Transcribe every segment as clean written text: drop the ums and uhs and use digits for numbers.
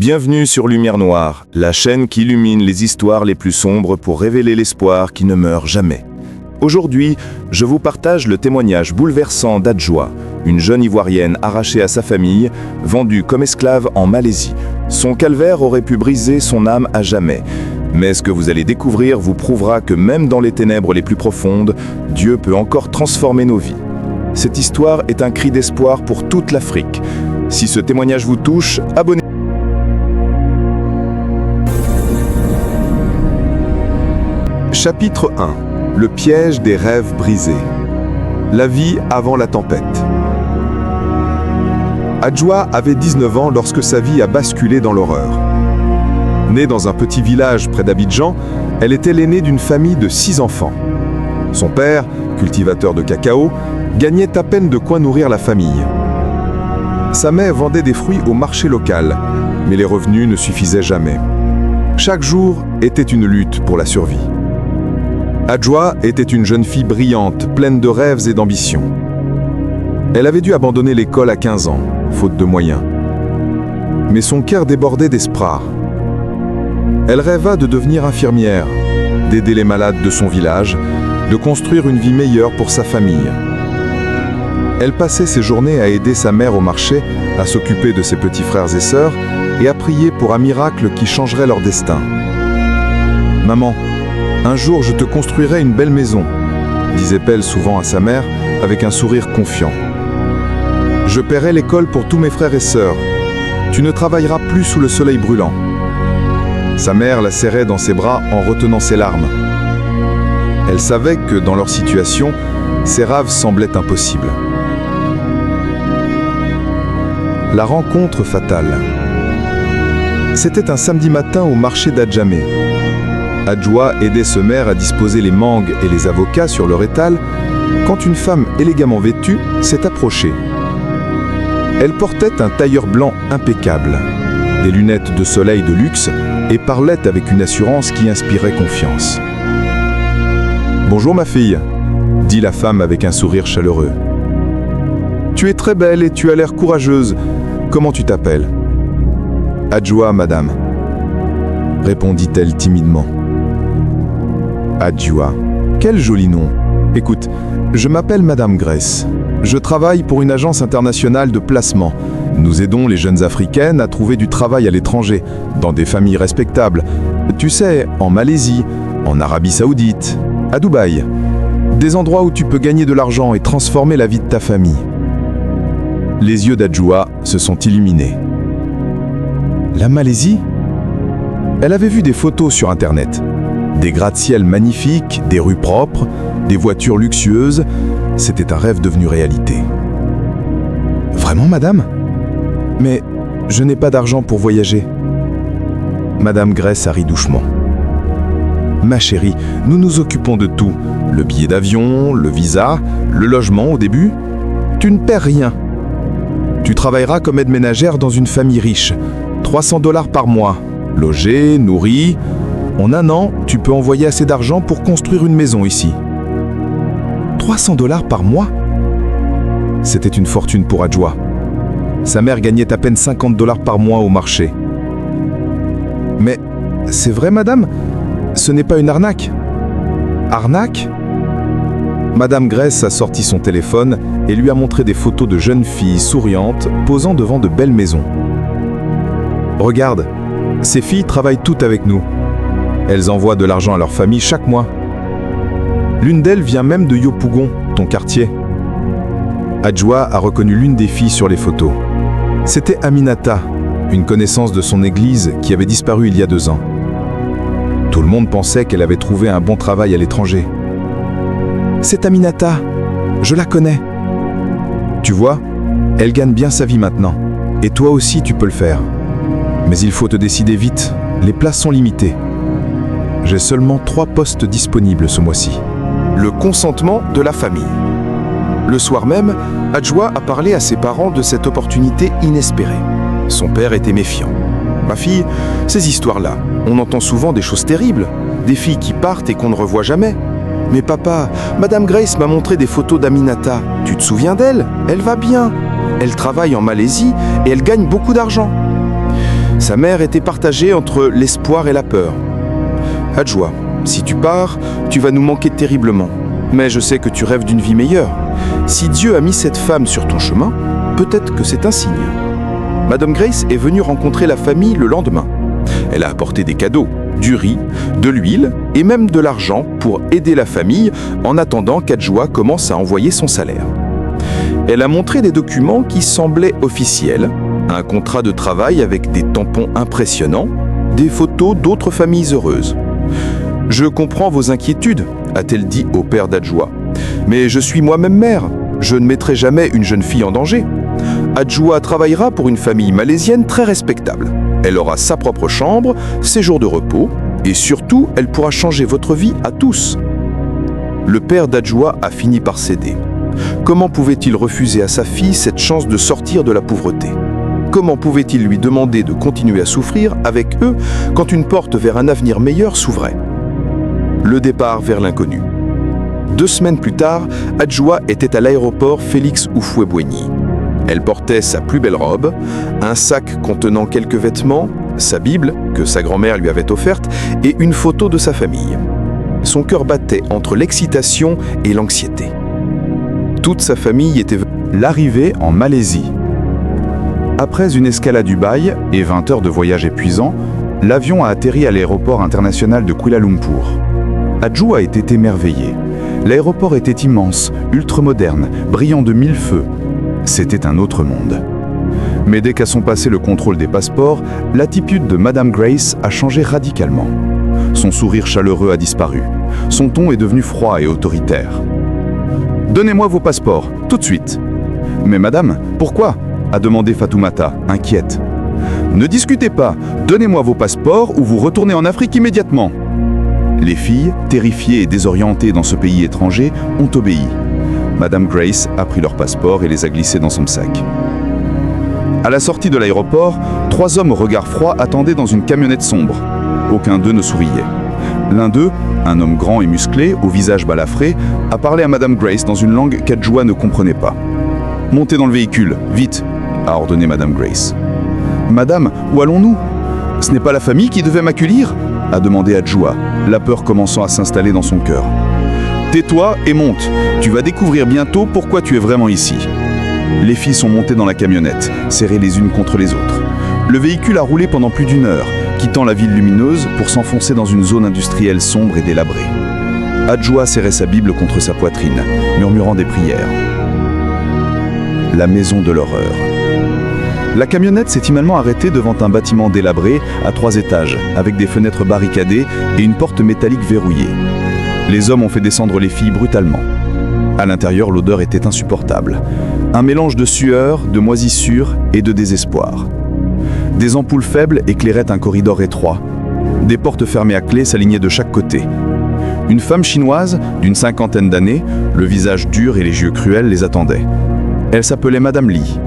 Bienvenue sur Lumière Noire, la chaîne qui illumine les histoires les plus sombres pour révéler l'espoir qui ne meurt jamais. Aujourd'hui, je vous partage le témoignage bouleversant d'Adjoa, une jeune Ivoirienne arrachée à sa famille, vendue comme esclave en Malaisie. Son calvaire aurait pu briser son âme à jamais. Mais ce que vous allez découvrir vous prouvera que même dans les ténèbres les plus profondes, Dieu peut encore transformer nos vies. Cette histoire est un cri d'espoir pour toute l'Afrique. Si ce témoignage vous touche, abonnez-vous. Chapitre 1. Le piège des rêves brisés. La vie avant la tempête. Adjoa avait 19 ans lorsque sa vie a basculé dans l'horreur. Née dans un petit village près d'Abidjan, elle était l'aînée d'une famille de 6 enfants. Son père, cultivateur de cacao, gagnait à peine de quoi nourrir la famille. Sa mère vendait des fruits au marché local, mais les revenus ne suffisaient jamais. Chaque jour était une lutte pour la survie. Adjoa était une jeune fille brillante, pleine de rêves et d'ambitions. Elle avait dû abandonner l'école à 15 ans, faute de moyens. Mais son cœur débordait d'espoir. Elle rêva de devenir infirmière, d'aider les malades de son village, de construire une vie meilleure pour sa famille. Elle passait ses journées à aider sa mère au marché, à s'occuper de ses petits frères et sœurs et à prier pour un miracle qui changerait leur destin. « Maman, un jour je te construirai une belle maison », disait-elle souvent à sa mère avec un sourire confiant. « Je paierai l'école pour tous mes frères et sœurs. Tu ne travailleras plus sous le soleil brûlant. » Sa mère la serrait dans ses bras en retenant ses larmes. Elle savait que dans leur situation, ses rêves semblaient impossibles. La rencontre fatale. C'était un samedi matin au marché d'Adjamé. Adjoa aidait ce maire à disposer les mangues et les avocats sur leur étal quand une femme élégamment vêtue s'est approchée. Elle portait un tailleur blanc impeccable, des lunettes de soleil de luxe et parlait avec une assurance qui inspirait confiance. « Bonjour ma fille », dit la femme avec un sourire chaleureux. « Tu es très belle et tu as l'air courageuse. Comment tu t'appelles ?»« Adjoa, madame », répondit-elle timidement. Adjoa, quel joli nom. Écoute, je m'appelle Madame Grace. Je travaille pour une agence internationale de placement. Nous aidons les jeunes africaines à trouver du travail à l'étranger, dans des familles respectables. Tu sais, en Malaisie, en Arabie Saoudite, à Dubaï. Des endroits où tu peux gagner de l'argent et transformer la vie de ta famille. Les yeux d'Adjoa se sont illuminés. La Malaisie ? Elle avait vu des photos sur Internet. Des gratte-ciel magnifiques, des rues propres, des voitures luxueuses. C'était un rêve devenu réalité. « Vraiment, madame ? Mais je n'ai pas d'argent pour voyager. » Madame Grace a ri doucement. « Ma chérie, nous nous occupons de tout. Le billet d'avion, le visa, le logement au début. Tu ne perds rien. Tu travailleras comme aide ménagère dans une famille riche. 300 $ par mois. Logé, nourri. En un an, tu peux envoyer assez d'argent pour construire une maison ici. 300 $ par mois ? C'était une fortune pour Adjoa. Sa mère gagnait à peine 50 $ par mois au marché. Mais c'est vrai, madame ? Ce n'est pas une arnaque ? Arnaque ? Madame Grace a sorti son téléphone et lui a montré des photos de jeunes filles souriantes posant devant de belles maisons. Regarde, ces filles travaillent toutes avec nous. Elles envoient de l'argent à leur famille chaque mois. L'une d'elles vient même de Yopougon, ton quartier. Adjoa a reconnu l'une des filles sur les photos. C'était Aminata, une connaissance de son église qui avait disparu il y a 2 ans. Tout le monde pensait qu'elle avait trouvé un bon travail à l'étranger. C'est Aminata, je la connais. Tu vois, elle gagne bien sa vie maintenant. Et toi aussi tu peux le faire. Mais il faut te décider vite, les places sont limitées. J'ai seulement 3 postes disponibles ce mois-ci. Le consentement de la famille. Le soir même, Adjoa a parlé à ses parents de cette opportunité inespérée. Son père était méfiant. « Ma fille, ces histoires-là, on entend souvent des choses terribles, des filles qui partent et qu'on ne revoit jamais. Mais papa, Madame Grace m'a montré des photos d'Aminata. Tu te souviens d'elle? Elle va bien. Elle travaille en Malaisie et elle gagne beaucoup d'argent. » Sa mère était partagée entre l'espoir et la peur. « Adjoa, si tu pars, tu vas nous manquer terriblement. Mais je sais que tu rêves d'une vie meilleure. Si Dieu a mis cette femme sur ton chemin, peut-être que c'est un signe. » Madame Grace est venue rencontrer la famille le lendemain. Elle a apporté des cadeaux, du riz, de l'huile et même de l'argent pour aider la famille en attendant qu'Adjoa commence à envoyer son salaire. Elle a montré des documents qui semblaient officiels, un contrat de travail avec des tampons impressionnants, des photos d'autres familles heureuses. « Je comprends vos inquiétudes », a-t-elle dit au père d'Adjoa. « Mais je suis moi-même mère. Je ne mettrai jamais une jeune fille en danger. Adjoa travaillera pour une famille malaisienne très respectable. Elle aura sa propre chambre, ses jours de repos, et surtout, elle pourra changer votre vie à tous. » Le père d'Adjoa a fini par céder. Comment pouvait-il refuser à sa fille cette chance de sortir de la pauvreté? Comment pouvait-il lui demander de continuer à souffrir avec eux quand une porte vers un avenir meilleur s'ouvrait? Le départ vers l'inconnu. 2 semaines plus tard, Adjoa était à l'aéroport Félix Houphouët-Boigny. Elle portait sa plus belle robe, un sac contenant quelques vêtements, sa Bible, que sa grand-mère lui avait offerte, et une photo de sa famille. Son cœur battait entre l'excitation et l'anxiété. Toute sa famille était venue. L'arrivée en Malaisie. Après une escale à Dubaï et 20 heures de voyage épuisant, l'avion a atterri à l'aéroport international de Kuala Lumpur. Adjoa était émerveillé. L'aéroport était immense, ultra-moderne, brillant de 1000 feux. C'était un autre monde. Mais dès qu'à son passé le contrôle des passeports, l'attitude de Madame Grace a changé radicalement. Son sourire chaleureux a disparu. Son ton est devenu froid et autoritaire. « Donnez-moi vos passeports, tout de suite !»« Mais madame, pourquoi ?» a demandé Fatoumata, inquiète. « Ne discutez pas, donnez-moi vos passeports ou vous retournez en Afrique immédiatement !» Les filles, terrifiées et désorientées dans ce pays étranger, ont obéi. Madame Grace a pris leurs passeports et les a glissés dans son sac. À la sortie de l'aéroport, 3 hommes au regard froid attendaient dans une camionnette sombre. Aucun d'eux ne souriait. L'un d'eux, un homme grand et musclé, au visage balafré, a parlé à Madame Grace dans une langue qu'Adjoa ne comprenait pas. « Montez dans le véhicule, vite !» a ordonné Madame Grace. « Madame, où allons-nous ? Ce n'est pas la famille qui devait m'accueillir ?» a demandé Adjoa, la peur commençant à s'installer dans son cœur. « Tais-toi et monte. Tu vas découvrir bientôt pourquoi tu es vraiment ici. » Les filles sont montées dans la camionnette, serrées les unes contre les autres. Le véhicule a roulé pendant plus d'1 heure, quittant la ville lumineuse pour s'enfoncer dans une zone industrielle sombre et délabrée. Adjoa serrait sa Bible contre sa poitrine, murmurant des prières. La maison de l'horreur. La camionnette s'est finalement arrêtée devant un bâtiment délabré à 3 étages, avec des fenêtres barricadées et une porte métallique verrouillée. Les hommes ont fait descendre les filles brutalement. À l'intérieur, l'odeur était insupportable. Un mélange de sueur, de moisissure et de désespoir. Des ampoules faibles éclairaient un corridor étroit. Des portes fermées à clé s'alignaient de chaque côté. Une femme chinoise, d'une 50aine d'années, le visage dur et les yeux cruels, les attendait. Elle s'appelait Madame Lee.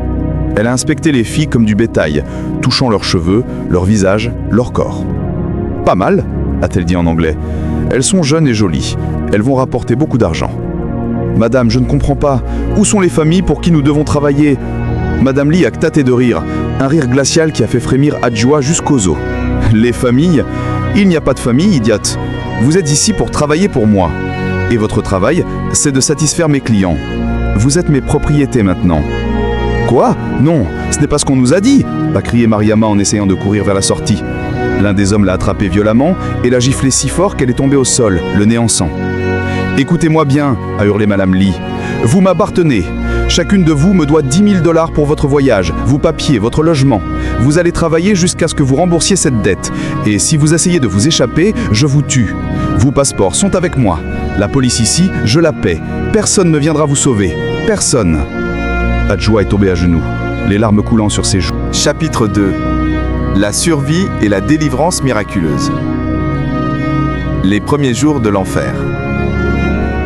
Elle a inspecté les filles comme du bétail, touchant leurs cheveux, leurs visages, leur corps. « Pas mal », a-t-elle dit en anglais. « Elles sont jeunes et jolies. Elles vont rapporter beaucoup d'argent. » « Madame, je ne comprends pas. Où sont les familles pour qui nous devons travailler ?» Madame Lee a tâté de rire, un rire glacial qui a fait frémir Adjoa jusqu'aux os. « Les familles ? Il n'y a pas de famille, idiote. Vous êtes ici pour travailler pour moi. Et votre travail, c'est de satisfaire mes clients. Vous êtes mes propriétés maintenant. » « Quoi ? Non, ce n'est pas ce qu'on nous a dit !» a crié Mariama en essayant de courir vers la sortie. L'un des hommes l'a attrapée violemment et l'a giflée si fort qu'elle est tombée au sol, le nez en sang. « Écoutez-moi bien !» a hurlé Madame Lee. « Vous m'appartenez. Chacune de vous me doit 10 000 $ pour votre voyage, vos papiers, votre logement. Vous allez travailler jusqu'à ce que vous remboursiez cette dette. Et si vous essayez de vous échapper, je vous tue. Vos passeports sont avec moi. La police ici, je la paie. Personne ne viendra vous sauver. Personne. » Adjoa est tombé à genoux, les larmes coulant sur ses joues. Chapitre 2. La survie et la délivrance miraculeuse. Les premiers jours de l'enfer.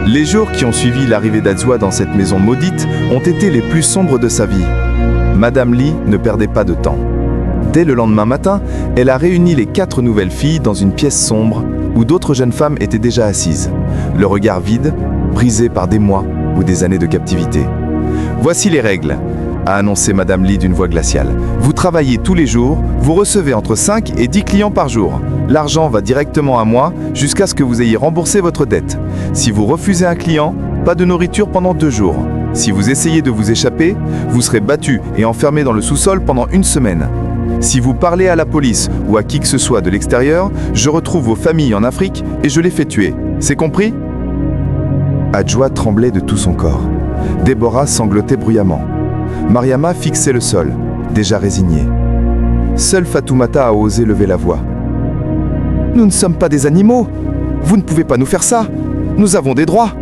Les jours qui ont suivi l'arrivée d'Adjoa dans cette maison maudite ont été les plus sombres de sa vie. Madame Lee ne perdait pas de temps. Dès le lendemain matin, elle a réuni les 4 nouvelles filles dans une pièce sombre où d'autres jeunes femmes étaient déjà assises, le regard vide, brisé par des mois ou des années de captivité. Voici les règles. a annoncé Madame Lee d'une voix glaciale. Vous travaillez tous les jours, vous recevez entre 5 et 10 clients par jour. L'argent va directement à moi jusqu'à ce que vous ayez remboursé votre dette. Si vous refusez un client, pas de nourriture pendant 2 jours. Si vous essayez de vous échapper, vous serez battu et enfermé dans le sous-sol pendant 1 semaine. Si vous parlez à la police ou à qui que ce soit de l'extérieur, je retrouve vos familles en Afrique et je les fais tuer. C'est compris ? Adjoa tremblait de tout son corps. Déborah sanglotait bruyamment. Mariama fixait le sol, déjà résignée. Seule Fatoumata a osé lever la voix. « Nous ne sommes pas des animaux. Vous ne pouvez pas nous faire ça. Nous avons des droits. »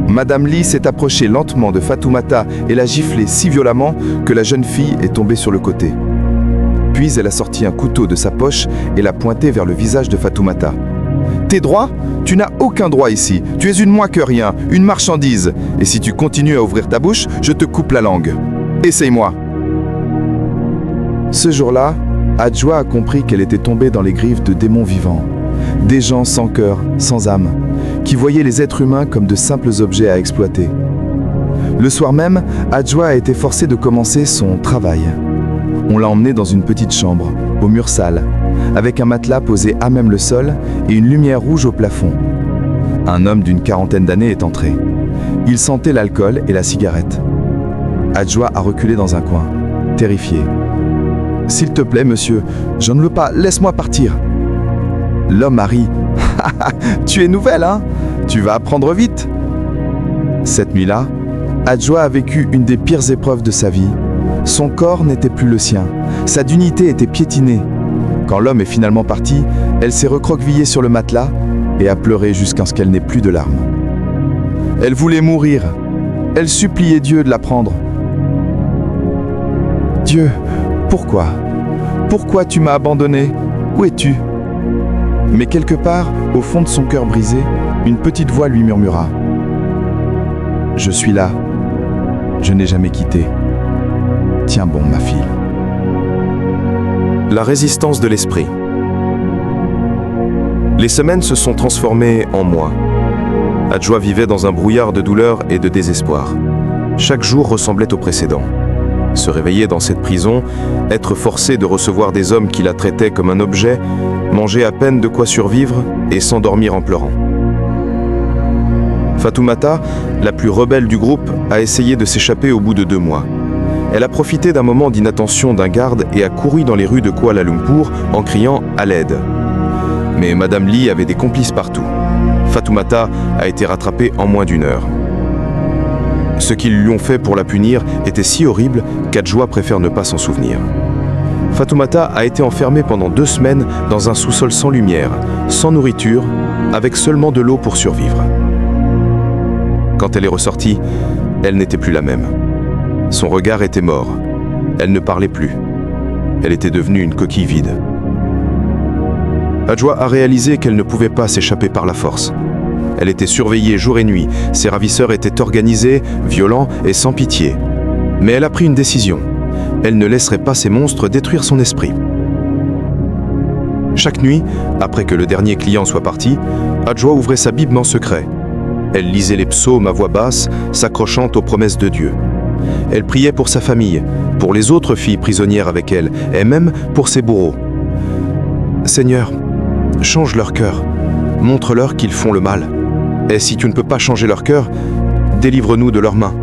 Madame Lee s'est approchée lentement de Fatoumata et l'a giflée si violemment que la jeune fille est tombée sur le côté. Puis elle a sorti un couteau de sa poche et l'a pointé vers le visage de Fatoumata. « Tes droits ? Tu n'as aucun droit ici. Tu es une moins que rien, une marchandise. Et si tu continues à ouvrir ta bouche, je te coupe la langue. Essaye-moi. » Ce jour-là, Adjoa a compris qu'elle était tombée dans les griffes de démons vivants. Des gens sans cœur, sans âme, qui voyaient les êtres humains comme de simples objets à exploiter. Le soir même, Adjoa a été forcée de commencer son travail. On l'a emmenée dans une petite chambre, au mur sale, avec un matelas posé à même le sol et une lumière rouge au plafond. Un homme d'une 40aine d'années est entré. Il sentait l'alcool et la cigarette. Adjoa a reculé dans un coin, terrifié. « S'il te plaît, monsieur, je ne veux pas, laisse-moi partir. » L'homme a ri. « Tu es nouvelle, hein? Tu vas apprendre vite. » Cette nuit-là, Adjoa a vécu une des pires épreuves de sa vie. Son corps n'était plus le sien. Sa dignité était piétinée. Quand l'homme est finalement parti, elle s'est recroquevillée sur le matelas et a pleuré jusqu'à ce qu'elle n'ait plus de larmes. Elle voulait mourir. Elle suppliait Dieu de la prendre. « Dieu, pourquoi? Pourquoi tu m'as abandonné? Où es-tu » Mais quelque part, au fond de son cœur brisé, une petite voix lui murmura. « Je suis là. Je n'ai jamais quitté. Tiens bon, ma fille. » La résistance de l'esprit. Les semaines se sont transformées en mois. Adjoa vivait dans un brouillard de douleur et de désespoir. Chaque jour ressemblait au précédent. Se réveiller dans cette prison, être forcé de recevoir des hommes qui la traitaient comme un objet, manger à peine de quoi survivre et s'endormir en pleurant. Fatoumata, la plus rebelle du groupe, a essayé de s'échapper au bout de 2 mois. Elle a profité d'un moment d'inattention d'un garde et a couru dans les rues de Kuala Lumpur en criant « à l'aide ». Mais Madame Lee avait des complices partout. Fatoumata a été rattrapée en moins d'1 heure. Ce qu'ils lui ont fait pour la punir était si horrible qu'Adjoa préfère ne pas s'en souvenir. Fatoumata a été enfermée pendant 2 semaines dans un sous-sol sans lumière, sans nourriture, avec seulement de l'eau pour survivre. Quand elle est ressortie, elle n'était plus la même. Son regard était mort. Elle ne parlait plus. Elle était devenue une coquille vide. Adjoa a réalisé qu'elle ne pouvait pas s'échapper par la force. Elle était surveillée jour et nuit. Ses ravisseurs étaient organisés, violents et sans pitié. Mais elle a pris une décision. Elle ne laisserait pas ces monstres détruire son esprit. Chaque nuit, après que le dernier client soit parti, Adjoa ouvrait sa Bible en secret. Elle lisait les psaumes à voix basse, s'accrochant aux promesses de Dieu. Elle priait pour sa famille, pour les autres filles prisonnières avec elle, et même pour ses bourreaux. « Seigneur, change leur cœur, montre-leur qu'ils font le mal. Et si tu ne peux pas changer leur cœur, délivre-nous de leurs mains. »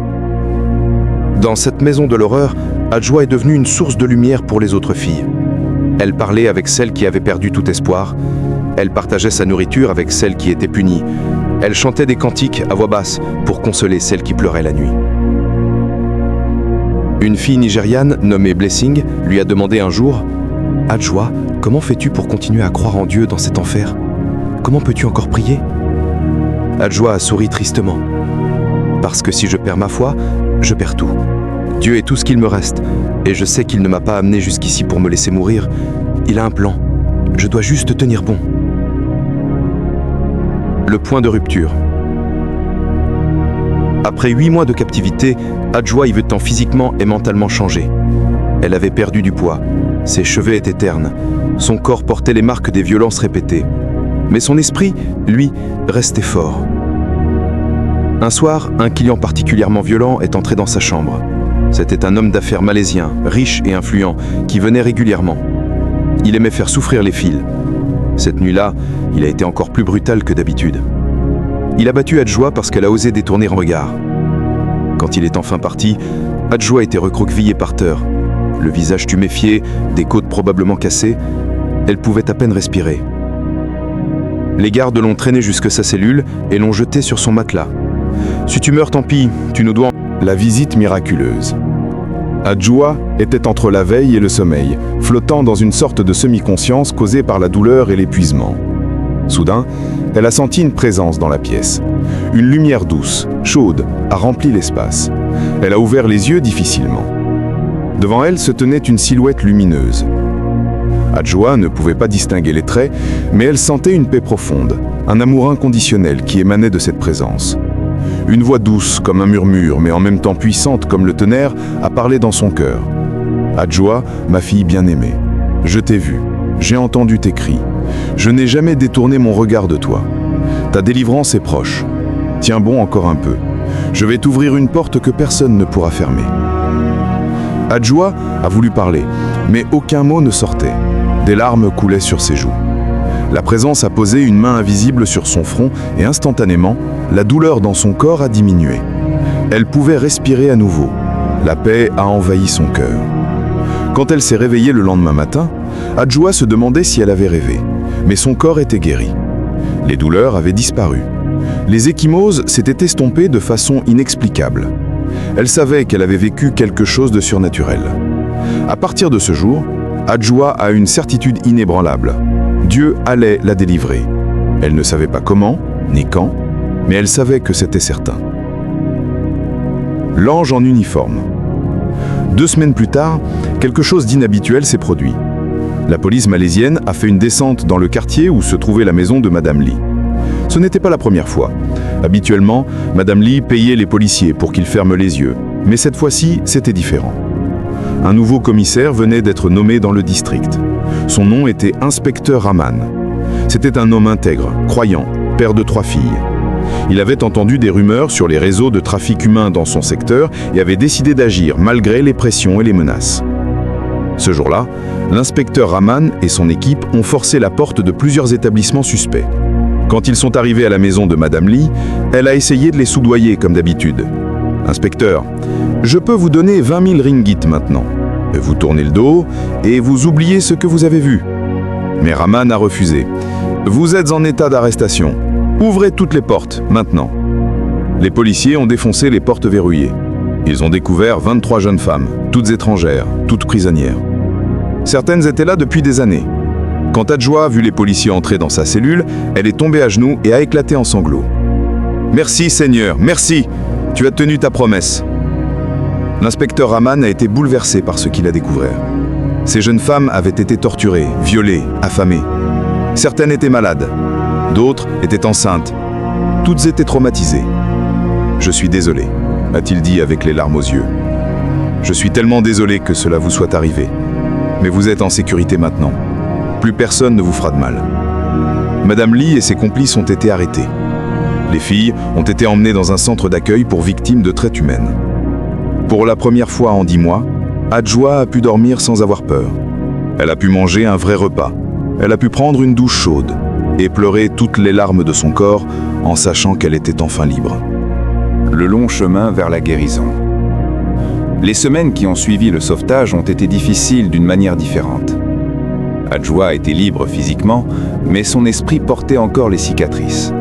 Dans cette maison de l'horreur, Adjoa est devenue une source de lumière pour les autres filles. Elle parlait avec celles qui avaient perdu tout espoir. Elle partageait sa nourriture avec celles qui étaient punies. Elle chantait des cantiques à voix basse pour consoler celles qui pleuraient la nuit. Une fille nigériane nommée Blessing lui a demandé un jour « Adjoa, comment fais-tu pour continuer à croire en Dieu dans cet enfer? Comment peux-tu encore prier ?» Adjoa a souri tristement. « Parce que si je perds ma foi, je perds tout. Dieu est tout ce qu'il me reste, et je sais qu'il ne m'a pas amené jusqu'ici pour me laisser mourir. Il a un plan. Je dois juste tenir bon. » Le point de rupture. Après 8 mois de captivité, Adjoa y veut tant physiquement et mentalement changer. Elle avait perdu du poids, ses cheveux étaient ternes, son corps portait les marques des violences répétées. Mais son esprit, lui, restait fort. Un soir, un client particulièrement violent est entré dans sa chambre. C'était un homme d'affaires malaisien, riche et influent, qui venait régulièrement. Il aimait faire souffrir les filles. Cette nuit-là, il a été encore plus brutal que d'habitude. Il a battu Adjoa parce qu'elle a osé détourner un regard. Quand il est enfin parti, Adjoa était recroquevillée par terre, le visage tuméfié, des côtes probablement cassées. Elle pouvait à peine respirer. Les gardes l'ont traîné jusque sa cellule et l'ont jeté sur son matelas. « Si tu meurs, tant pis, tu nous dois... » La visite miraculeuse. Adjoa était entre la veille et le sommeil, flottant dans une sorte de semi-conscience causée par la douleur et l'épuisement. Soudain, elle a senti une présence dans la pièce. Une lumière douce, chaude, a rempli l'espace. Elle a ouvert les yeux difficilement. Devant elle se tenait une silhouette lumineuse. Adjoa ne pouvait pas distinguer les traits, mais elle sentait une paix profonde, un amour inconditionnel qui émanait de cette présence. Une voix douce comme un murmure, mais en même temps puissante comme le tonnerre, a parlé dans son cœur. Adjoa, ma fille bien-aimée, je t'ai vue, j'ai entendu tes cris. Je n'ai jamais détourné mon regard de toi. Ta délivrance est proche. Tiens bon encore un peu. Je vais t'ouvrir une porte que personne ne pourra fermer. Adjoa a voulu parler, mais aucun mot ne sortait. Des larmes coulaient sur ses joues. La présence a posé une main invisible sur son front et instantanément, la douleur dans son corps a diminué. Elle pouvait respirer à nouveau. La paix a envahi son cœur. Quand elle s'est réveillée le lendemain matin, Adjoa se demandait si elle avait rêvé, mais son corps était guéri. Les douleurs avaient disparu. Les ecchymoses s'étaient estompées de façon inexplicable. Elle savait qu'elle avait vécu quelque chose de surnaturel. À partir de ce jour, Adjoa a une certitude inébranlable. Dieu allait la délivrer. Elle ne savait pas comment, ni quand, mais elle savait que c'était certain. L'ange en uniforme. 2 semaines plus tard, quelque chose d'inhabituel s'est produit. La police malaisienne a fait une descente dans le quartier où se trouvait la maison de Madame Lee. Ce n'était pas la première fois. Habituellement, Madame Lee payait les policiers pour qu'ils ferment les yeux. Mais cette fois-ci, c'était différent. Un nouveau commissaire venait d'être nommé dans le district. Son nom était Inspecteur Rahman. C'était un homme intègre, croyant, père de 3 filles. Il avait entendu des rumeurs sur les réseaux de trafic humain dans son secteur et avait décidé d'agir malgré les pressions et les menaces. Ce jour-là, l'inspecteur Rahman et son équipe ont forcé la porte de plusieurs établissements suspects. Quand ils sont arrivés à la maison de Madame Lee, elle a essayé de les soudoyer comme d'habitude. « Inspecteur, je peux vous donner 20 000 ringgit maintenant. Vous tournez le dos et vous oubliez ce que vous avez vu. » Mais Rahman a refusé. « Vous êtes en état d'arrestation. Ouvrez toutes les portes, maintenant. » Les policiers ont défoncé les portes verrouillées. Ils ont découvert 23 jeunes femmes, toutes étrangères, toutes prisonnières. Certaines étaient là depuis des années. Quand Adjoa a vu les policiers entrer dans sa cellule, elle est tombée à genoux et a éclaté en sanglots. « Merci Seigneur, merci, tu as tenu ta promesse. » L'inspecteur Rahman a été bouleversé par ce qu'il a découvert. Ces jeunes femmes avaient été torturées, violées, affamées. Certaines étaient malades, d'autres étaient enceintes. Toutes étaient traumatisées. « Je suis désolé », a-t-il dit avec les larmes aux yeux. « Je suis tellement désolé que cela vous soit arrivé. Mais vous êtes en sécurité maintenant. Plus personne ne vous fera de mal. » Madame Lee et ses complices ont été arrêtés. Les filles ont été emmenées dans un centre d'accueil pour victimes de traite humaine. Pour la première fois en 10 mois, Adjoa a pu dormir sans avoir peur. Elle a pu manger un vrai repas. Elle a pu prendre une douche chaude et pleurer toutes les larmes de son corps en sachant qu'elle était enfin libre. Le long chemin vers la guérison. Les semaines qui ont suivi le sauvetage ont été difficiles d'une manière différente. Adjoa était libre physiquement, mais son esprit portait encore les cicatrices.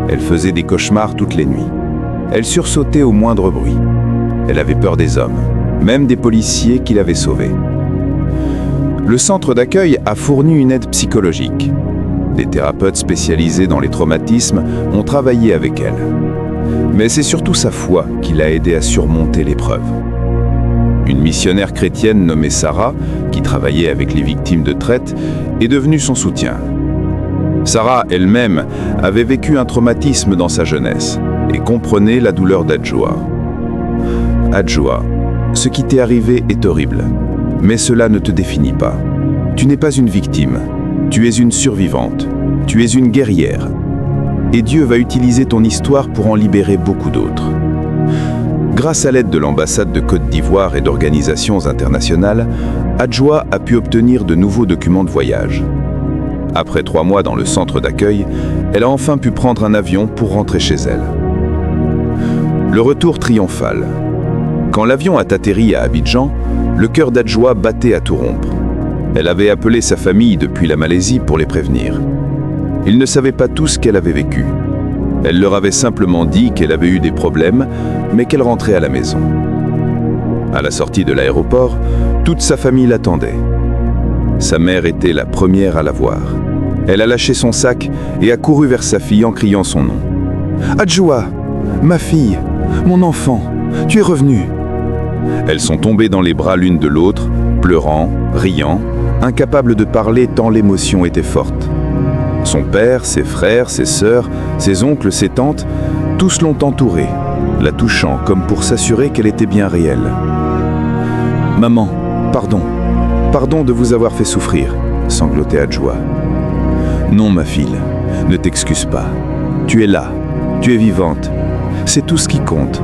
Elle faisait des cauchemars toutes les nuits. Elle sursautait au moindre bruit. Elle avait peur des hommes, même des policiers qui l'avaient sauvée. Le centre d'accueil a fourni une aide psychologique. Des thérapeutes spécialisés dans les traumatismes ont travaillé avec elle. Mais c'est surtout sa foi qui l'a aidée à surmonter l'épreuve. Une missionnaire chrétienne nommée Sarah, qui travaillait avec les victimes de traite, est devenue son soutien. Sarah elle-même avait vécu un traumatisme dans sa jeunesse et comprenait la douleur d'Adjoa. Adjoa, ce qui t'est arrivé est horrible, mais cela ne te définit pas. Tu n'es pas une victime, tu es une survivante, tu es une guerrière. Et Dieu va utiliser ton histoire pour en libérer beaucoup d'autres. Grâce à l'aide de l'ambassade de Côte d'Ivoire et d'organisations internationales, Adjoa a pu obtenir de nouveaux documents de voyage. Après 3 mois dans le centre d'accueil, elle a enfin pu prendre un avion pour rentrer chez elle. Le retour triomphal. Quand l'avion a atterri à Abidjan, le cœur d'Adjoa battait à tout rompre. Elle avait appelé sa famille depuis la Malaisie pour les prévenir. Ils ne savaient pas tout ce qu'elle avait vécu. Elle leur avait simplement dit qu'elle avait eu des problèmes, mais qu'elle rentrait à la maison. À la sortie de l'aéroport, toute sa famille l'attendait. Sa mère était la première à la voir. Elle a lâché son sac et a couru vers sa fille en criant son nom. « Adjoa, ma fille, mon enfant, tu es revenue !» Elles sont tombées dans les bras l'une de l'autre, pleurant, riant, incapables de parler tant l'émotion était forte. Son père, ses frères, ses sœurs, ses oncles, ses tantes, tous l'ont entourée, la touchant comme pour s'assurer qu'elle était bien réelle. « Maman, pardon, pardon de vous avoir fait souffrir », sanglotait Adjoa. « Non, ma fille, ne t'excuse pas. Tu es là, tu es vivante. C'est tout ce qui compte.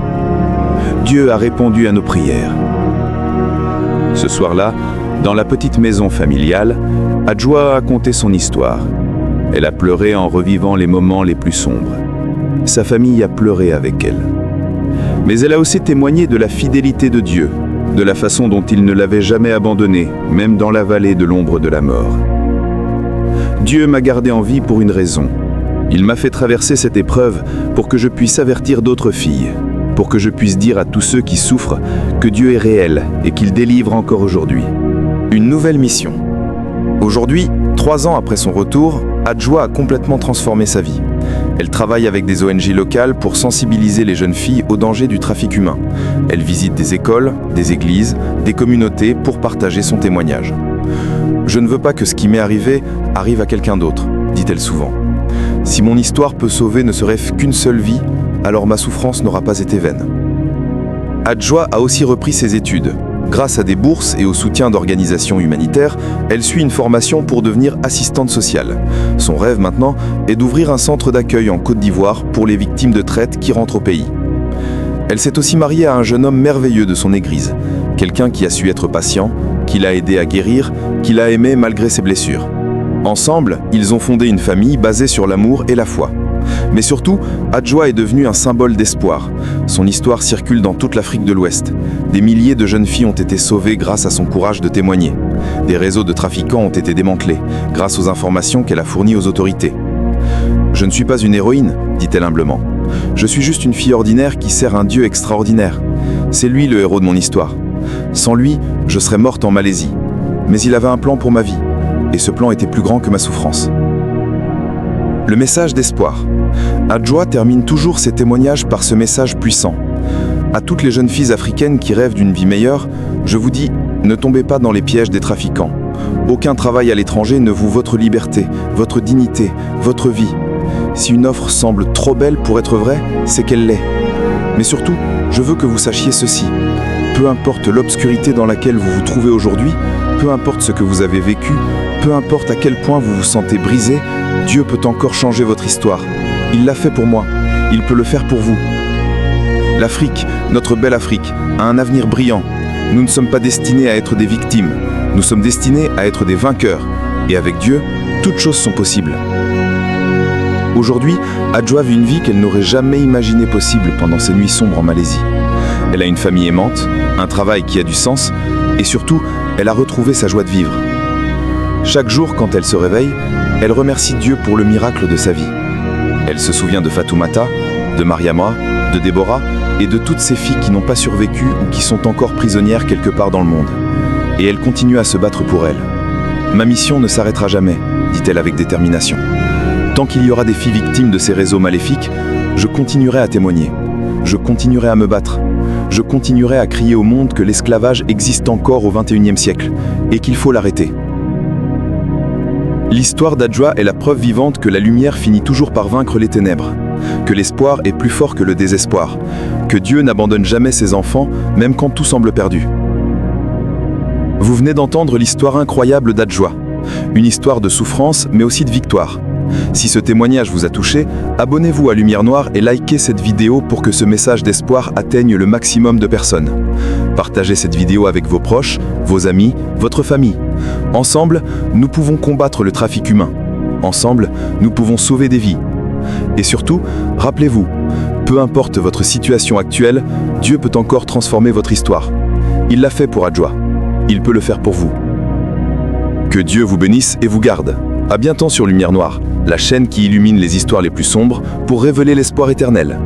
Dieu a répondu à nos prières. » Ce soir-là, dans la petite maison familiale, Adjoa a conté son histoire. Elle a pleuré en revivant les moments les plus sombres. Sa famille a pleuré avec elle. Mais elle a aussi témoigné de la fidélité de Dieu, de la façon dont il ne l'avait jamais abandonnée, même dans la vallée de l'ombre de la mort. Dieu m'a gardé en vie pour une raison. Il m'a fait traverser cette épreuve pour que je puisse avertir d'autres filles, pour que je puisse dire à tous ceux qui souffrent que Dieu est réel et qu'il délivre encore aujourd'hui. Une nouvelle mission. Aujourd'hui, 3 ans après son retour, Adjoa a complètement transformé sa vie. Elle travaille avec des ONG locales pour sensibiliser les jeunes filles aux dangers du trafic humain. Elle visite des écoles, des églises, des communautés pour partager son témoignage. « Je ne veux pas que ce qui m'est arrivé arrive à quelqu'un d'autre », dit-elle souvent. « Si mon histoire peut sauver ne serait-ce qu'une seule vie, alors ma souffrance n'aura pas été vaine. » Adjoa a aussi repris ses études. Grâce à des bourses et au soutien d'organisations humanitaires, elle suit une formation pour devenir assistante sociale. Son rêve maintenant est d'ouvrir un centre d'accueil en Côte d'Ivoire pour les victimes de traite qui rentrent au pays. Elle s'est aussi mariée à un jeune homme merveilleux de son église, quelqu'un qui a su être patient, qui l'a aidé à guérir, qui l'a aimé malgré ses blessures. Ensemble, ils ont fondé une famille basée sur l'amour et la foi. Mais surtout, Adjoa est devenue un symbole d'espoir. Son histoire circule dans toute l'Afrique de l'Ouest. Des milliers de jeunes filles ont été sauvées grâce à son courage de témoigner. Des réseaux de trafiquants ont été démantelés grâce aux informations qu'elle a fournies aux autorités. « Je ne suis pas une héroïne », dit-elle humblement. « Je suis juste une fille ordinaire qui sert un Dieu extraordinaire. C'est lui le héros de mon histoire. Sans lui, je serais morte en Malaisie. Mais il avait un plan pour ma vie. Et ce plan était plus grand que ma souffrance. » Le message d'espoir. Adjoa termine toujours ses témoignages par ce message puissant. À toutes les jeunes filles africaines qui rêvent d'une vie meilleure, je vous dis, ne tombez pas dans les pièges des trafiquants. Aucun travail à l'étranger ne vaut votre liberté, votre dignité, votre vie. Si une offre semble trop belle pour être vraie, c'est qu'elle l'est. Mais surtout, je veux que vous sachiez ceci. Peu importe l'obscurité dans laquelle vous vous trouvez aujourd'hui, peu importe ce que vous avez vécu, peu importe à quel point vous vous sentez brisé, Dieu peut encore changer votre histoire. Il l'a fait pour moi, il peut le faire pour vous. L'Afrique, notre belle Afrique, a un avenir brillant. Nous ne sommes pas destinés à être des victimes, nous sommes destinés à être des vainqueurs. Et avec Dieu, toutes choses sont possibles. Aujourd'hui, Adjoa vit une vie qu'elle n'aurait jamais imaginée possible pendant ses nuits sombres en Malaisie. Elle a une famille aimante, un travail qui a du sens, et surtout, elle a retrouvé sa joie de vivre. Chaque jour, quand elle se réveille, elle remercie Dieu pour le miracle de sa vie. Elle se souvient de Fatoumata, de Mariama, de Déborah et de toutes ces filles qui n'ont pas survécu ou qui sont encore prisonnières quelque part dans le monde. Et elle continue à se battre pour elles. « Ma mission ne s'arrêtera jamais », dit-elle avec détermination. « Tant qu'il y aura des filles victimes de ces réseaux maléfiques, je continuerai à témoigner. Je continuerai à me battre. Je continuerai à crier au monde que l'esclavage existe encore au XXIe siècle et qu'il faut l'arrêter. » L'histoire d'Adjoa est la preuve vivante que la lumière finit toujours par vaincre les ténèbres, que l'espoir est plus fort que le désespoir, que Dieu n'abandonne jamais ses enfants, même quand tout semble perdu. Vous venez d'entendre l'histoire incroyable d'Adjoa, une histoire de souffrance mais aussi de victoire. Si ce témoignage vous a touché, abonnez-vous à Lumière Noire et likez cette vidéo pour que ce message d'espoir atteigne le maximum de personnes. Partagez cette vidéo avec vos proches, vos amis, votre famille. Ensemble, nous pouvons combattre le trafic humain. Ensemble, nous pouvons sauver des vies. Et surtout, rappelez-vous, peu importe votre situation actuelle, Dieu peut encore transformer votre histoire. Il l'a fait pour Adjoa. Il peut le faire pour vous. Que Dieu vous bénisse et vous garde. À bientôt sur Lumière Noire, la chaîne qui illumine les histoires les plus sombres pour révéler l'espoir éternel.